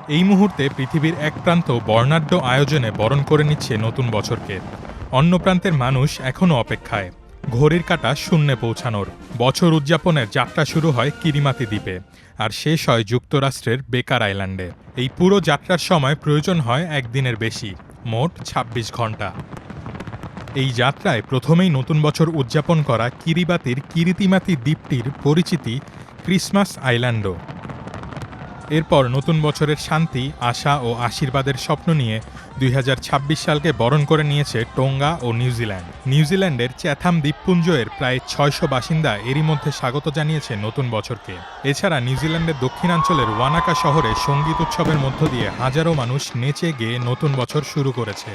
এই মুহূর্তে পৃথিবীর এক প্রান্ত বর্ণাঢ্য আয়োজনে বরণ করে নিচ্ছে নতুন বছরকে। অন্য প্রান্তের মানুষ এখনও অপেক্ষায়, ঘড়ির কাঁটা শূন্যে পৌঁছানোর। বছর উদযাপনের যাত্রা শুরু হয় কিরিমাতি দ্বীপে, আর শেষ হয় যুক্তরাষ্ট্রের বেকার আইল্যান্ডে। এই পুরো যাত্রার সময় প্রয়োজন হয় একদিনের বেশি, মোট ২৬ ঘন্টা। এই যাত্রায় প্রথমেই নতুন বছর উদযাপন করা কিরিবাতির কিরিতিমাতি দ্বীপটির পরিচিতি ক্রিসমাস আইল্যান্ডও। এরপর নতুন বছরের শান্তি, আশা ও আশীর্বাদের স্বপ্ন নিয়ে ২০২৬ সালকে বরণ করে নিয়েছে টোঙ্গা ও নিউজিল্যান্ড। নিউজিল্যান্ডের চ্যাথাম দ্বীপপুঞ্জের প্রায় ৬০০ বাসিন্দা এরই মধ্যে স্বাগত জানিয়েছে নতুন বছরকে। এছাড়া নিউজিল্যান্ডের দক্ষিণাঞ্চলের ওয়ানাকা শহরে সঙ্গীত উৎসবের মধ্য দিয়ে হাজারো মানুষ নেচে গেয়ে নতুন বছর শুরু করেছে।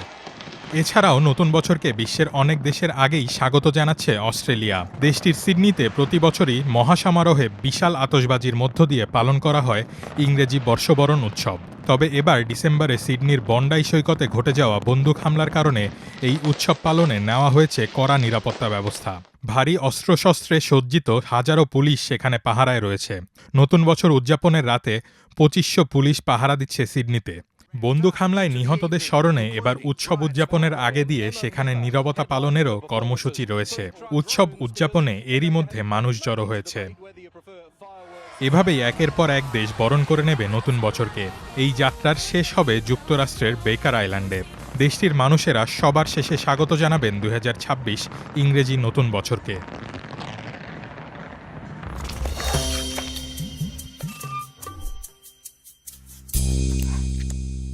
এছাড়াও নতুন বছরকে বিশ্বের অনেক দেশের আগেই স্বাগত জানাচ্ছে অস্ট্রেলিয়া। দেশটির সিডনিতে প্রতি বছরই মহাসমারোহে বিশাল আতশবাজির মধ্য দিয়ে পালন করা হয় ইংরেজি বর্ষবরণ উৎসব। তবে এবার ডিসেম্বরে সিডনির বন্ডাই সৈকতে ঘটে যাওয়া বন্দুক হামলার কারণে এই উৎসব পালনে নেওয়া হয়েছে কড়া নিরাপত্তা ব্যবস্থা। ভারী অস্ত্রশস্ত্রে সজ্জিত হাজারো পুলিশ সেখানে পাহারায় রয়েছে। নতুন বছর উদযাপনের রাতে ২৫০০ পুলিশ পাহারা দিচ্ছে সিডনিতে। বন্দুক হামলায় নিহতদের স্মরণে এবার উৎসব উদযাপনের আগে দিয়ে সেখানে নীরবতা পালনেরও কর্মসূচি রয়েছে। উৎসব উদযাপনে এরই মধ্যে মানুষ জড়ো হয়েছে। এভাবেই একের পর এক দেশ বরণ করে নেবে নতুন বছরকে। এই যাত্রার শেষ হবে যুক্তরাষ্ট্রের বেকার আইল্যান্ডে। দেশটির মানুষেরা সবার শেষে স্বাগত জানাবেন ২০২৬ ইংরেজি নতুন বছরকে।